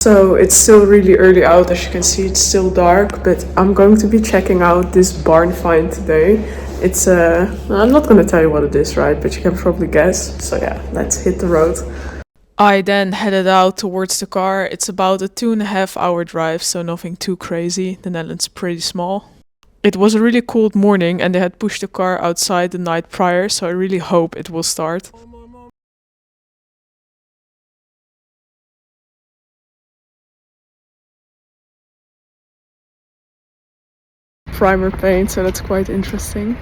So it's still really early out, as you can see it's still dark, but I'm going to be checking out this barn find today. It's I'm not going to tell you what it is, right, but you can probably guess. So yeah, let's hit the road. I then headed out towards the car. It's about a 2.5 hour drive, so nothing too crazy. The Netherlands is pretty small. It was a really cold morning and they had pushed the car outside the night prior, so I really hope it will start. Primer paint, so that's quite interesting.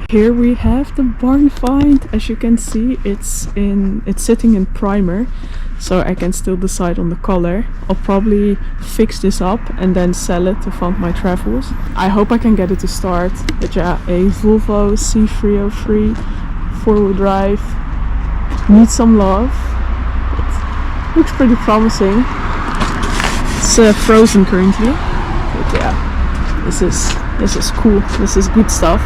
Here we have the barn find. As you can see, it's sitting in primer, so I can still decide on the color. I'll probably fix this up and then sell it to fund my travels. I hope I can get it to start. But yeah, a Volvo C303 4-wheel drive needs some love. It looks pretty promising. It's frozen currently, but yeah. This is cool. This is good stuff.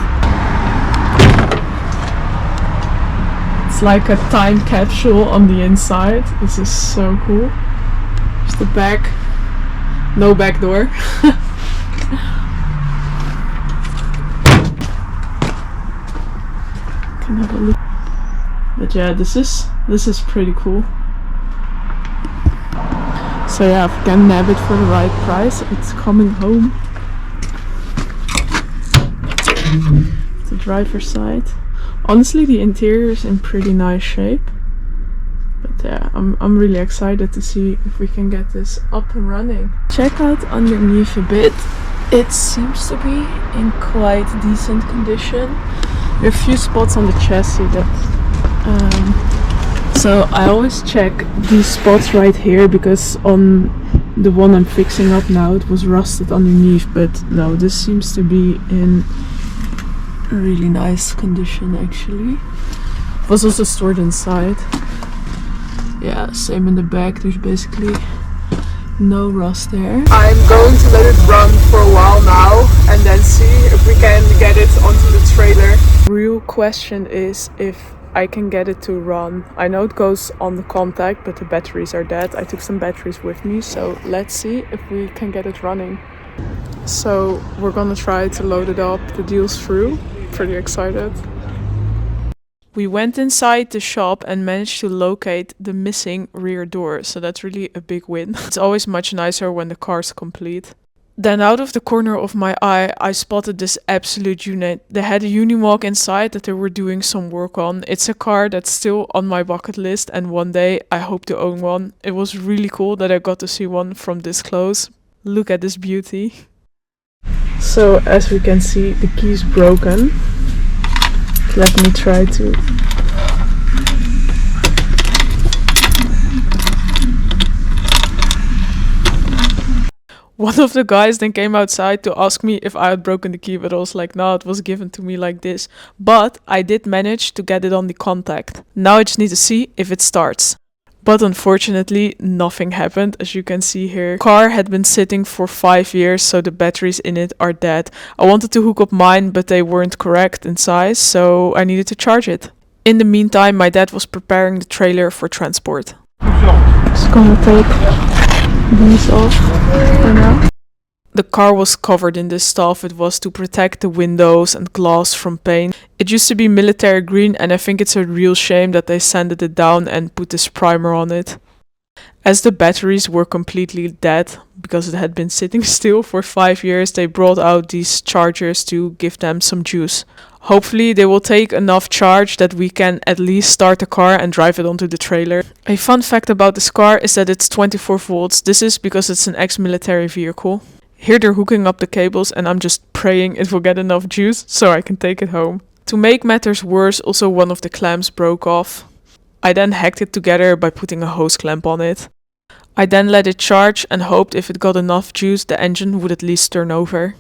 It's like a time capsule on the inside. This is so cool. There's the back. No back door. Can have a look. But yeah, this is pretty cool. So yeah, if you can nab it for the right price, it's coming home. The driver's side. Honestly, the interior is in pretty nice shape. But yeah, I'm really excited to see if we can get this up and running. Check out underneath a bit. It seems to be in quite decent condition. There are a few spots on the chassis that so I always check these spots right here, because on the one I'm fixing up now it was rusted underneath, but no, this seems to be in really nice condition actually. It was also stored inside. Yeah, same in the back, there's basically no rust there. I'm going to let it run for a while now and then see if we can get it onto the trailer. Real question is if I can get it to run. I know it goes on the contact, but the batteries are dead. I took some batteries with me, so let's see if we can get it running. So we're gonna try to load it up. The deal's through. Pretty excited. We went inside the shop and managed to locate the missing rear door, so that's really a big win. It's always much nicer when the car's complete. Then out of the corner of my eye, I spotted this absolute unit. They had a Unimog inside that they were doing some work on. It's a car that's still on my bucket list, and one day I hope to own one. It was really cool that I got to see one from this close. Look at this beauty. So as we can see, the key is broken. Let me try to... One of the guys then came outside to ask me if I had broken the key, but I was like, no, it was given to me like this. But I did manage to get it on the contact. Now I just need to see if it starts. But unfortunately, nothing happened, as you can see here. The car had been sitting for 5 years, so the batteries in it are dead. I wanted to hook up mine, but they weren't correct in size, so I needed to charge it. In the meantime, my dad was preparing the trailer for transport. Just gonna take these off for now. The car was covered in this stuff. It was to protect the windows and glass from paint. It used to be military green, and I think it's a real shame that they sanded it down and put this primer on it. As the batteries were completely dead, because it had been sitting still for 5 years, they brought out these chargers to give them some juice. Hopefully they will take enough charge that we can at least start the car and drive it onto the trailer. A fun fact about this car is that it's 24 volts. This is because it's an ex-military vehicle. Here they're hooking up the cables and I'm just praying it will get enough juice so I can take it home. To make matters worse, also one of the clamps broke off. I then hacked it together by putting a hose clamp on it. I then let it charge and hoped if it got enough juice the engine would at least turn over.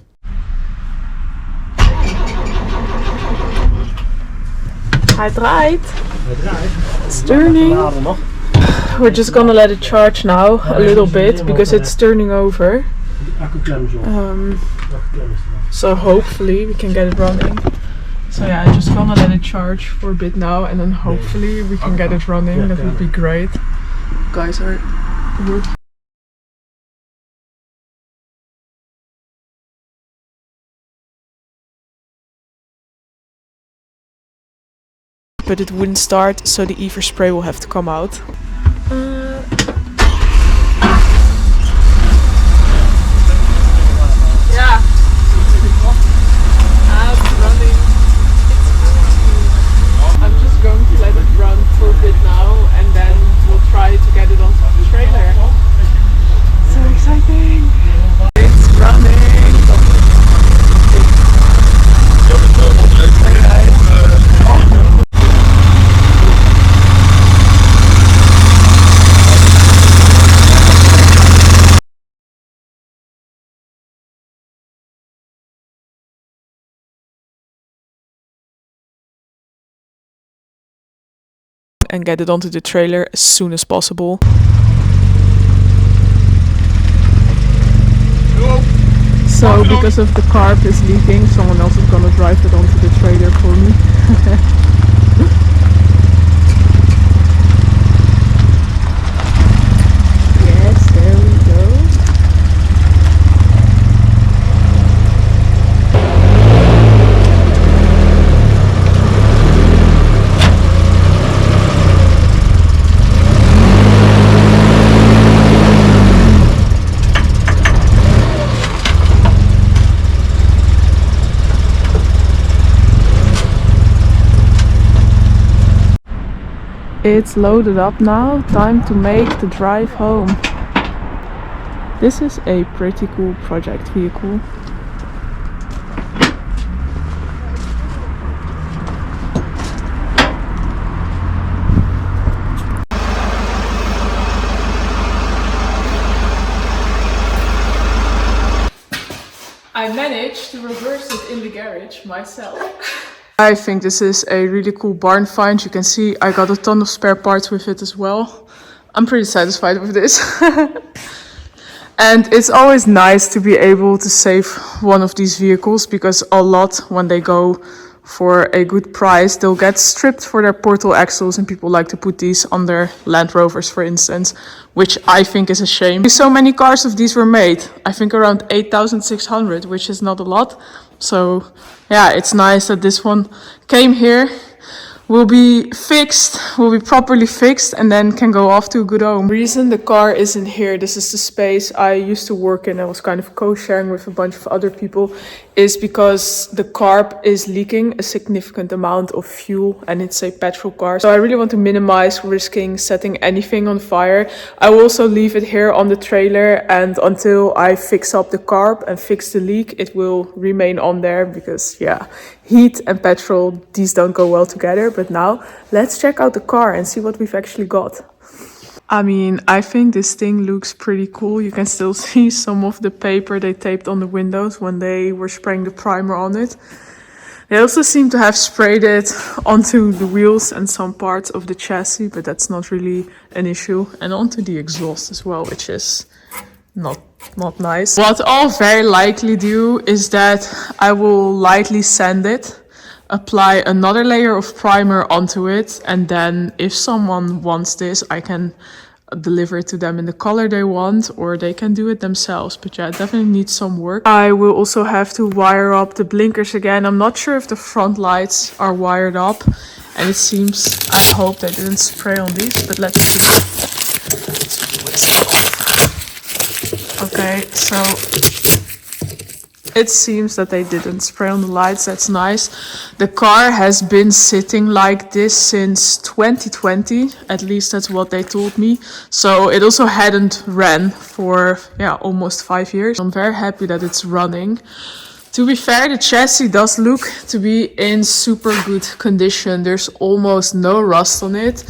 Hij draait. It's turning. We're just gonna let it charge now a little bit because it's turning over. So hopefully we can get it running. So yeah, I'm just gonna let it charge for a bit now and then hopefully we can get it running. That would be great. Guys are But it wouldn't start, so the ether spray will have to come out. Yeah. I'm running. I'm just going to let it run for a bit now, and then we'll try to get it onto the trailer. So exciting! It's running! And get it onto the trailer as soon as possible. So because of the carb is leaking, someone else is gonna drive it onto the trailer for me. Yes, there we go. It's loaded up now, time to make the drive home. This is a pretty cool project vehicle. I managed to reverse it in the garage myself. I think this is a really cool barn find. You can see I got a ton of spare parts with it as well. I'm pretty satisfied with this. And it's always nice to be able to save one of these vehicles, because a lot, when they go for a good price, they'll get stripped for their portal axles, and people like to put these on their Land Rovers, for instance, which I think is a shame. So many cars of these were made, I think around 8,600, which is not a lot. So yeah, it's nice that this one came here, will be fixed, will be properly fixed, and then can go off to a good home. The reason the car isn't here, this is the space I used to work in, I was kind of co-sharing with a bunch of other people, is because the carb is leaking a significant amount of fuel, and it's a petrol car. So I really want to minimize risking setting anything on fire. I will also leave it here on the trailer, and until I fix up the carb and fix the leak, it will remain on there, because yeah, heat and petrol, these don't go well together. But now let's check out the car and see what we've actually got. I mean, I think this thing looks pretty cool. You can still see some of the paper they taped on the windows when they were spraying the primer on it. They also seem to have sprayed it onto the wheels and some parts of the chassis, but that's not really an issue. And onto the exhaust as well, which is not nice. What I'll very likely do is that I will lightly sand it, apply another layer of primer onto it, and then if someone wants this, I can deliver it to them in the color they want, or they can do it themselves. But yeah, it definitely needs some work. I will also have to wire up the blinkers again. I'm not sure if the front lights are wired up, and it seems, I hope they didn't spray on these, but let's see. Okay, so it seems that they didn't spray on the lights. That's nice. The car has been sitting like this since 2020. At least that's what they told me. So it also hadn't ran for almost 5 years. I'm very happy that it's running. To be fair, the chassis does look to be in super good condition. There's almost no rust on it.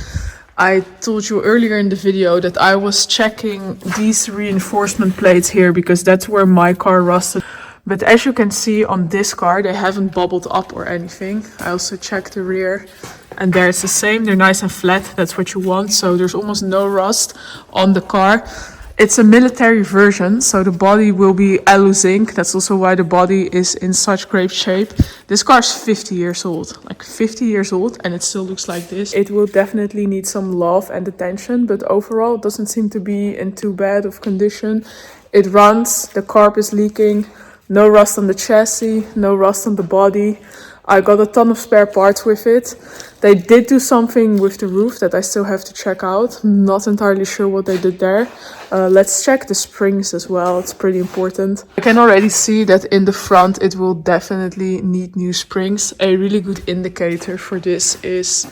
I told you earlier in the video that I was checking these reinforcement plates here, because that's where my car rusted. But as you can see on this car, they haven't bubbled up or anything. I also checked the rear, and there it's the same. They're nice and flat. That's what you want. So there's almost no rust on the car. It's a military version, so the body will be alu zinc. That's also why the body is in such great shape. This car is 50 years old, like 50 years old, and it still looks like this. It will definitely need some love and attention, but overall it doesn't seem to be in too bad of condition. It runs, the carb is leaking, no rust on the chassis, no rust on the body. I got a ton of spare parts with it. They did do something with the roof that I still have to check out. I'm not entirely sure what they did there. Let's check the springs as well. It's pretty important. I can already see that in the front it will definitely need new springs. A really good indicator for this is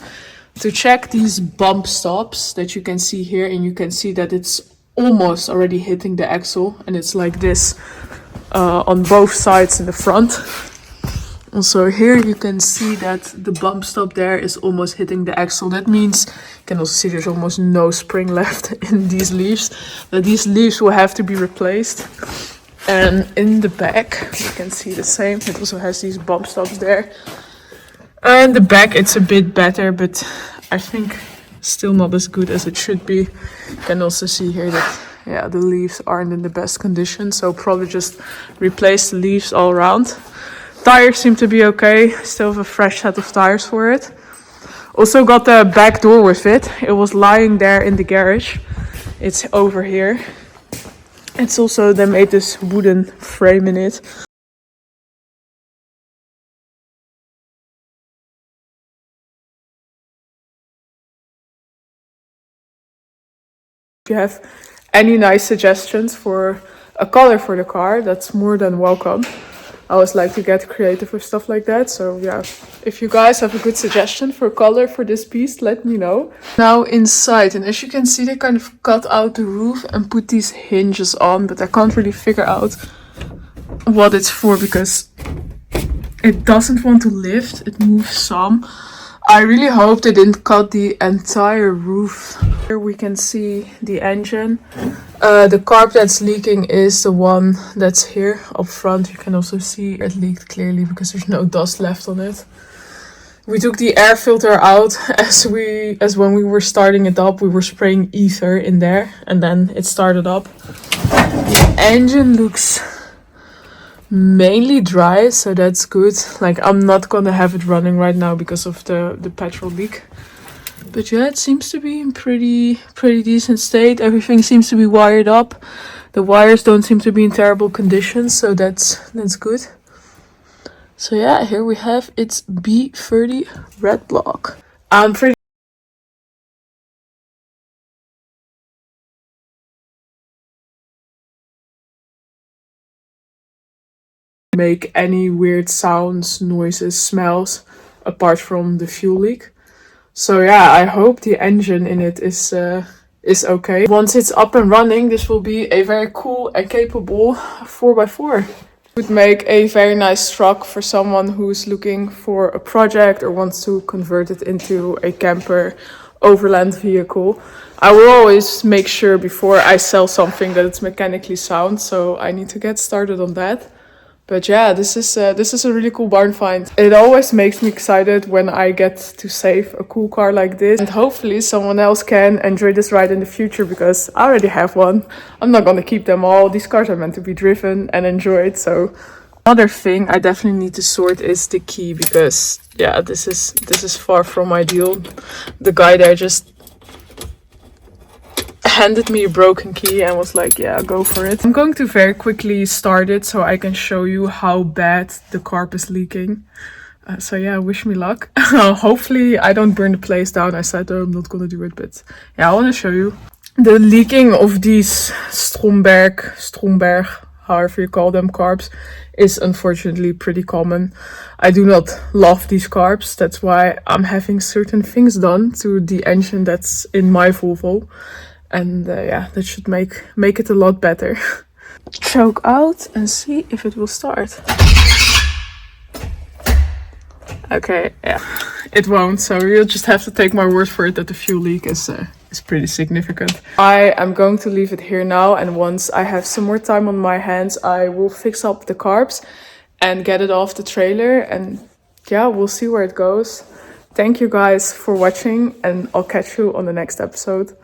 to check these bump stops that you can see here, and you can see that it's almost already hitting the axle, and it's like this on both sides in the front. Also here you can see that the bump stop there is almost hitting the axle. That means you can also see there's almost no spring left in these leaves. That these leaves will have to be replaced. And in the back you can see the same. It also has these bump stops there. And the back it's a bit better, but I think still not as good as it should be. You can also see here that yeah, the leaves aren't in the best condition, so probably just replace the leaves all around. Tires seem to be okay. Still have a fresh set of tires for it. Also got the back door with it. It was lying there in the garage. It's over here. It's also, they made this wooden frame in it. If you have any nice suggestions for a color for the car, that's more than welcome. I always like to get creative with stuff like that. So yeah, if you guys have a good suggestion for color for this piece, let me know. Now inside, and as you can see, they kind of cut out the roof and put these hinges on, but I can't really figure out what it's for because it doesn't want to lift. It moves some. I really hope they didn't cut the entire roof. Here we can see the engine. The carb that's leaking is the one that's here up front. You can also see it leaked clearly because there's no dust left on it. We took the air filter out as when we were starting it up. We were spraying ether in there and then it started up. The engine looks mainly dry, so that's good. Like, I'm not gonna have it running right now because of the petrol leak. But yeah, it seems to be in pretty decent state. Everything seems to be wired up. The wires don't seem to be in terrible condition, so that's good. So yeah, here we have its B30 red block. I'm pretty make any weird sounds, noises, smells apart from the fuel leak. So yeah, I hope the engine in it is okay. Once it's up and running, this will be a very cool and capable 4x4. Would make a very nice truck for someone who's looking for a project or wants to convert it into a camper overland vehicle. I will always make sure before I sell something that it's mechanically sound, so I need to get started on that. But yeah, this is a really cool barn find. It always makes me excited when I get to save a cool car like this. And hopefully someone else can enjoy this ride in the future because I already have one. I'm not gonna keep them all. These cars are meant to be driven and enjoyed. So another thing I definitely need to sort is the key because yeah, this is far from ideal. The guy there just handed me a broken key and was like, yeah, go for it. I'm going to very quickly start it so I can show you how bad the carb is leaking. So yeah, wish me luck. Hopefully I don't burn the place down. I said I'm not gonna do it, but yeah, I want to show you. The leaking of these Stromberg, however you call them, carbs, is unfortunately pretty common. I do not love these carbs. That's why I'm having certain things done to the engine that's in my Volvo. And yeah, that should make it a lot better. Choke out and see if it will start. Okay, yeah, it won't. So you'll just have to take my word for it that the fuel leak is pretty significant. I am going to leave it here now, and once I have some more time on my hands, I will fix up the carbs and get it off the trailer. And yeah, we'll see where it goes. Thank you guys for watching, and I'll catch you on the next episode.